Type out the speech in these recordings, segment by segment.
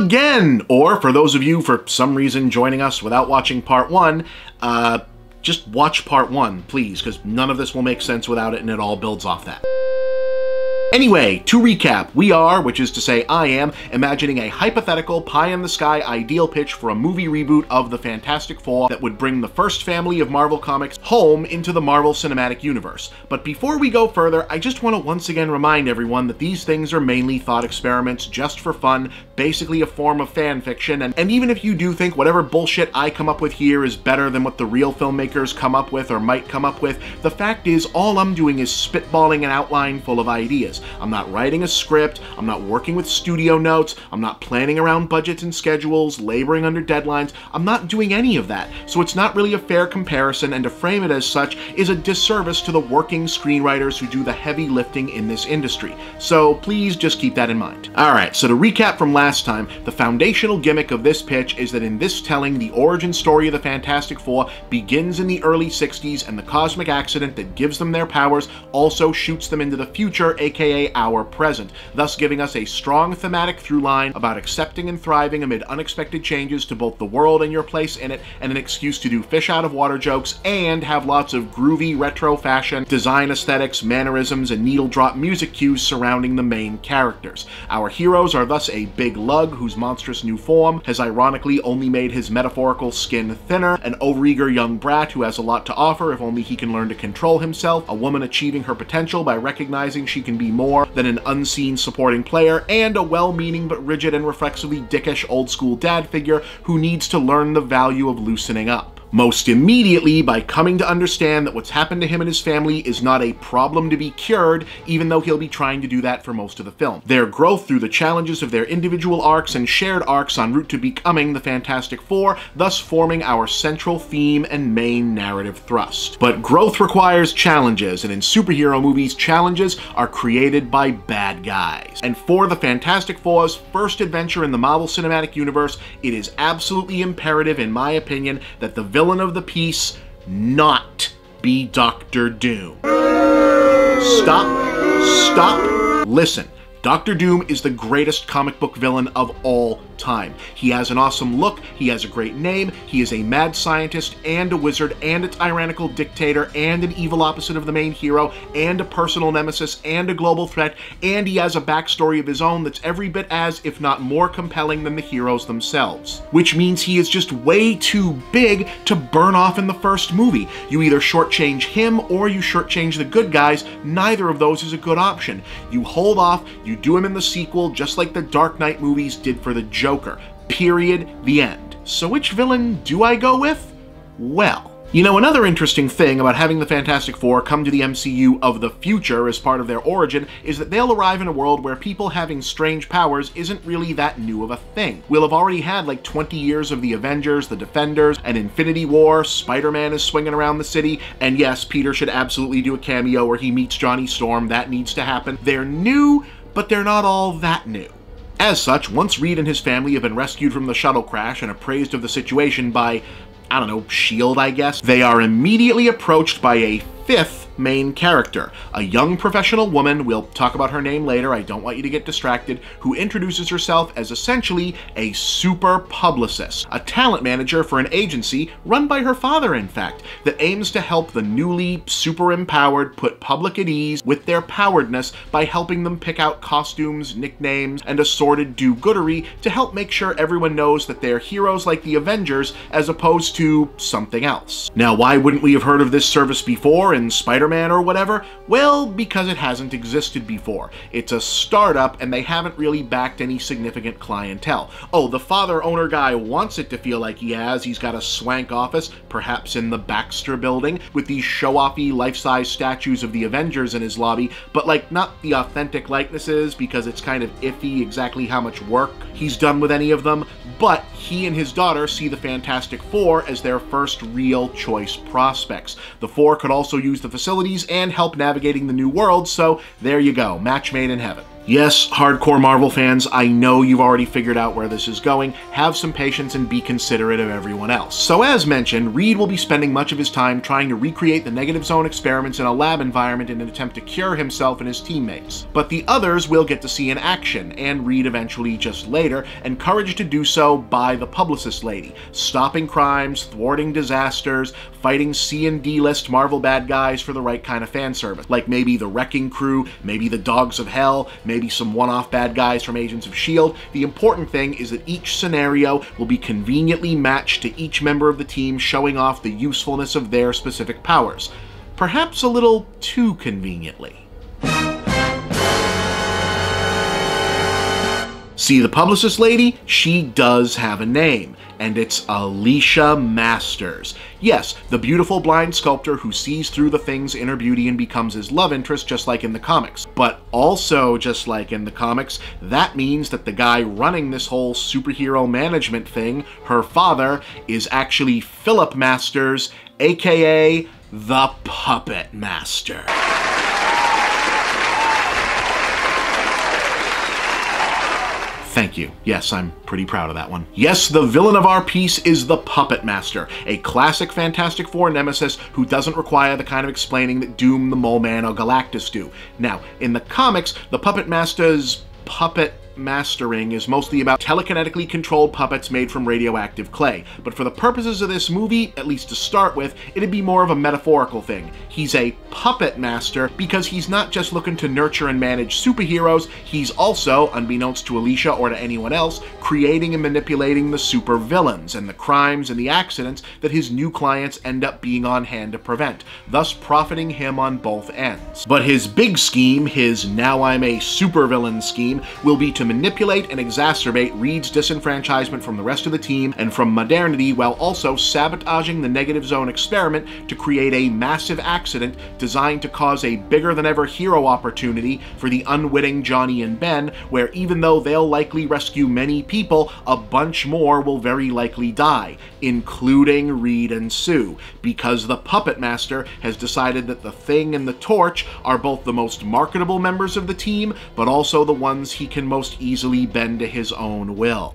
again! Or, for those of you for some reason joining us without watching part 1, just watch part 1, please, because none of this will make sense without it, and it all builds off that. Anyway, to recap, we are, which is to say I am, imagining a hypothetical pie-in-the-sky ideal pitch for a movie reboot of the Fantastic Four that would bring the first family of Marvel Comics home into the Marvel Cinematic Universe. But before we go further, I just want to once again remind everyone that these things are mainly thought experiments just for fun, basically a form of fan fiction, and even if you do think whatever bullshit I come up with here is better than what the real filmmakers come up with or might come up with, the fact is all I'm doing is spitballing an outline full of ideas. I'm not writing a script, I'm not working with studio notes, I'm not planning around budgets and schedules, laboring under deadlines, I'm not doing any of that, so it's not really a fair comparison, and to frame it as such is a disservice to the working screenwriters who do the heavy lifting in this industry. So please just keep that in mind. Alright, so to recap from last time, the foundational gimmick of this pitch is that in this telling, the origin story of the Fantastic Four begins in the early 60s, and the cosmic accident that gives them their powers also shoots them into the future, aka our present, thus giving us a strong thematic through line about accepting and thriving amid unexpected changes to both the world and your place in it, and an excuse to do fish out of water jokes and have lots of groovy retro fashion, design aesthetics, mannerisms, and needle drop music cues surrounding the main characters. Our heroes are thus a big lug whose monstrous new form has ironically only made his metaphorical skin thinner, an overeager young brat who has a lot to offer if only he can learn to control himself, a woman achieving her potential by recognizing she can be more than an unseen supporting player, and a well-meaning but rigid and reflexively dickish old-school dad figure who needs to learn the value of loosening up. Most immediately by coming to understand that what's happened to him and his family is not a problem to be cured, even though he'll be trying to do that for most of the film. Their growth through the challenges of their individual arcs and shared arcs en route to becoming the Fantastic Four, thus forming our central theme and main narrative thrust. But growth requires challenges, and in superhero movies, challenges are created by bad guys. And for the Fantastic Four's first adventure in the Marvel Cinematic Universe, it is absolutely imperative, in my opinion, that the villain of the piece not be Doctor Doom. Stop, listen. Doctor Doom is the greatest comic book villain of all time. He has an awesome look, he has a great name, he is a mad scientist and a wizard and a tyrannical dictator and an evil opposite of the main hero and a personal nemesis and a global threat, and he has a backstory of his own that's every bit as, if not more compelling than the heroes themselves. Which means he is just way too big to burn off in the first movie. You either shortchange him or you shortchange the good guys. Neither of those is a good option. You hold off, you do him in the sequel just like the Dark Knight movies did for the Joker. Period. The end. So which villain do I go with? Well, you know, another interesting thing about having the Fantastic Four come to the MCU of the future as part of their origin is that they'll arrive in a world where people having strange powers isn't really that new of a thing. We'll have already had like 20 years of the Avengers, the Defenders, an Infinity War, Spider-Man is swinging around the city, and yes, Peter should absolutely do a cameo where he meets Johnny Storm. That needs to happen. They're new, but they're not all that new. As such, once Reed and his family have been rescued from the shuttle crash and appraised of the situation by, I don't know, S.H.I.E.L.D., I guess, they are immediately approached by a fifth main character, a young professional woman, we'll talk about her name later, I don't want you to get distracted, who introduces herself as essentially a super publicist, a talent manager for an agency run by her father, in fact, that aims to help the newly super empowered put public at ease with their poweredness by helping them pick out costumes, nicknames, and assorted do-goodery to help make sure everyone knows that they're heroes like the Avengers as opposed to something else. Now, why wouldn't we have heard of this service before in Spider-Man or whatever? Well, because it hasn't existed before. It's a startup and they haven't really backed any significant clientele. Oh, the father owner guy wants it to feel like he has. He's got a swank office, perhaps in the Baxter building, with these show-offy life-size statues of the Avengers in his lobby, but like not the authentic likenesses because it's kind of iffy exactly how much work he's done with any of them, but he and his daughter see the Fantastic Four as their first real choice prospects. The Four could also use the facilities and help navigating the new world, so there you go, match made in heaven. Yes, hardcore Marvel fans, I know you've already figured out where this is going. Have some patience and be considerate of everyone else. So as mentioned, Reed will be spending much of his time trying to recreate the negative zone experiments in a lab environment in an attempt to cure himself and his teammates. But the others will get to see in action, and Reed eventually just later, encouraged to do so by the publicist lady, stopping crimes, thwarting disasters, fighting C and D list Marvel bad guys for the right kind of fan service, like maybe the Wrecking Crew, maybe the Dogs of Hell, maybe some one-off bad guys from Agents of S.H.I.E.L.D. The important thing is that each scenario will be conveniently matched to each member of the team, showing off the usefulness of their specific powers. Perhaps a little too conveniently. See, the publicist lady, she does have a name, and it's Alicia Masters. Yes, the beautiful blind sculptor who sees through the thing's inner beauty and becomes his love interest, just like in the comics. But also, just like in the comics, that means that the guy running this whole superhero management thing, her father, is actually Philip Masters, aka the Puppet Master. Thank you. Yes, I'm pretty proud of that one. Yes, the villain of our piece is the Puppet Master, a classic Fantastic Four nemesis who doesn't require the kind of explaining that Doom, the Mole Man, or Galactus do. Now, in the comics, the Puppet Master's puppet mastering is mostly about telekinetically controlled puppets made from radioactive clay, but for the purposes of this movie, at least to start with, it'd be more of a metaphorical thing. He's a puppet master because he's not just looking to nurture and manage superheroes, he's also, unbeknownst to Alicia or to anyone else, creating and manipulating the supervillains and the crimes and the accidents that his new clients end up being on hand to prevent, thus profiting him on both ends. But his big scheme, his now I'm a supervillain scheme, will be to manipulate and exacerbate Reed's disenfranchisement from the rest of the team and from modernity, while also sabotaging the negative zone experiment to create a massive accident designed to cause a bigger-than-ever hero opportunity for the unwitting Johnny and Ben, where even though they'll likely rescue many people, a bunch more will very likely die, including Reed and Sue, because the Puppet Master has decided that the Thing and the Torch are both the most marketable members of the team, but also the ones he can most easily bend to his own will.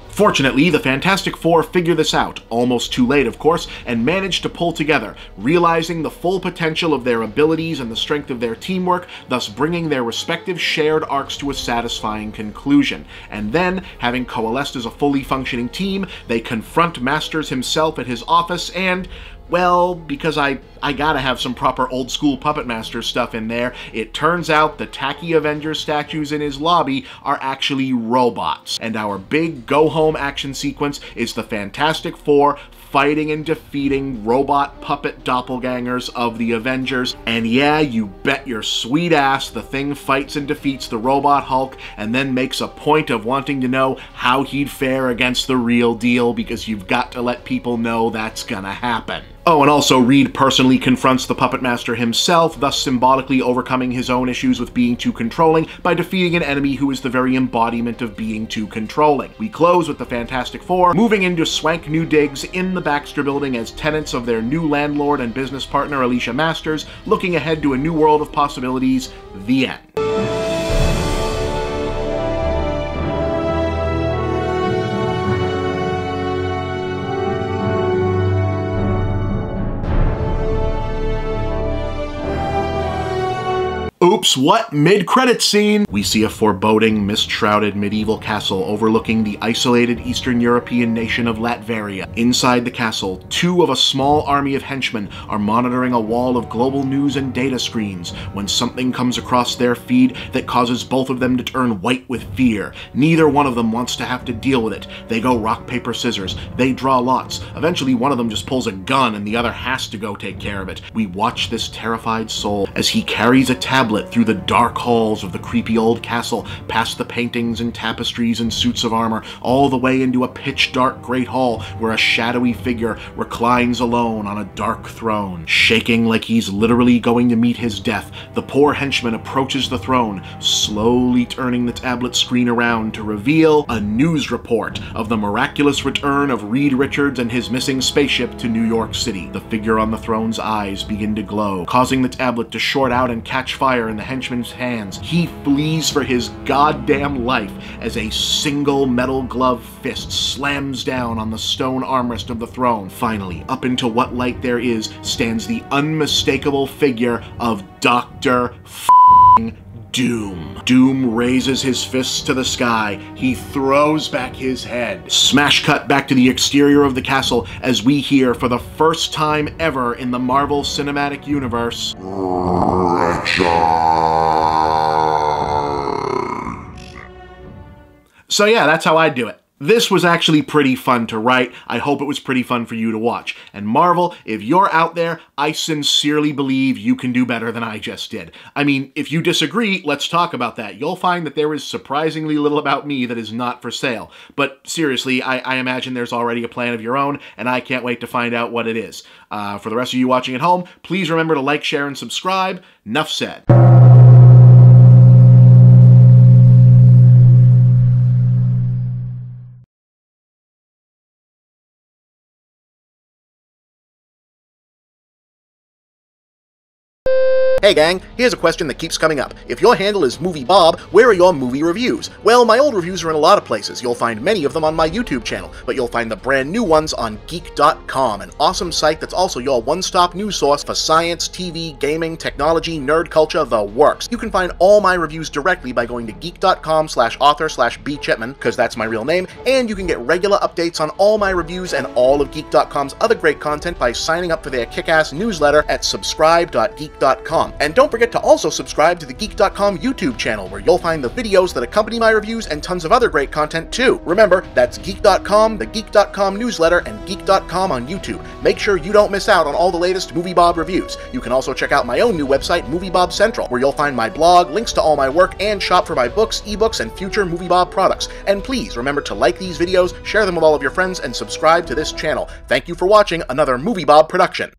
Fortunately, the Fantastic Four figure this out, almost too late of course, and manage to pull together, realizing the full potential of their abilities and the strength of their teamwork, thus bringing their respective shared arcs to a satisfying conclusion. And then, having coalesced as a fully functioning team, they confront Masters himself at his office and, well, because I gotta have some proper old-school Puppet Master stuff in there, it turns out the tacky Avengers statues in his lobby are actually robots. And our big go-home action sequence is the Fantastic Four fighting and defeating robot puppet doppelgangers of the Avengers. And yeah, you bet your sweet ass the Thing fights and defeats the robot Hulk and then makes a point of wanting to know how he'd fare against the real deal, because you've got to let people know that's gonna happen. Oh, and also Reed personally confronts the Puppet Master himself, thus symbolically overcoming his own issues with being too controlling by defeating an enemy who is the very embodiment of being too controlling. We close with the Fantastic Four moving into swank new digs in the Baxter Building as tenants of their new landlord and business partner Alicia Masters, looking ahead to a new world of possibilities. The end. Oops, what? Mid-credits scene! We see a foreboding, mist-shrouded medieval castle overlooking the isolated Eastern European nation of Latveria. Inside the castle, two of a small army of henchmen are monitoring a wall of global news and data screens when something comes across their feed that causes both of them to turn white with fear. Neither one of them wants to have to deal with it. They go rock, paper, scissors. They draw lots. Eventually, one of them just pulls a gun and the other has to go take care of it. We watch this terrified soul as he carries a tablet through the dark halls of the creepy old castle, past the paintings and tapestries and suits of armor, all the way into a pitch-dark great hall where a shadowy figure reclines alone on a dark throne. Shaking like he's literally going to meet his death, the poor henchman approaches the throne, slowly turning the tablet screen around to reveal a news report of the miraculous return of Reed Richards and his missing spaceship to New York City. The figure on the throne's eyes begin to glow, causing the tablet to short out and catch fire in the the henchman's hands. He flees for his goddamn life as a single metal glove fist slams down on the stone armrest of the throne. Finally, up into what light there is, stands the unmistakable figure of Dr. Doom. Doom raises his fists to the sky. He throws back his head. Smash cut back to the exterior of the castle as we hear, for the first time ever in the Marvel Cinematic Universe, So yeah, that's how I'd do it. This was actually pretty fun to write. I hope it was pretty fun for you to watch. And Marvel, if you're out there, I sincerely believe you can do better than I just did. I mean, if you disagree, let's talk about that. You'll find that there is surprisingly little about me that is not for sale. But seriously, I imagine there's already a plan of your own, and I can't wait to find out what it is. For the rest of you watching at home, please remember to like, share, and subscribe. Nuff said. Hey gang, here's a question that keeps coming up. If your handle is moviebob, where are your movie reviews? Well, my old reviews are in a lot of places. You'll find many of them on my YouTube channel, but you'll find the brand new ones on Geek.com, an awesome site that's also your one-stop news source for science, TV, gaming, technology, nerd culture, the works. You can find all my reviews directly by going to geek.com/author/bchipman, because that's my real name, and you can get regular updates on all my reviews and all of Geek.com's other great content by signing up for their kick-ass newsletter at subscribe.geek.com. And don't forget to also subscribe to the Geek.com YouTube channel, where you'll find the videos that accompany my reviews and tons of other great content too. Remember, that's Geek.com, the Geek.com newsletter, and Geek.com on YouTube. Make sure you don't miss out on all the latest MovieBob reviews. You can also check out my own new website, MovieBob Central, where you'll find my blog, links to all my work, and shop for my books, ebooks, and future MovieBob products. And please remember to like these videos, share them with all of your friends, and subscribe to this channel. Thank you for watching another MovieBob production.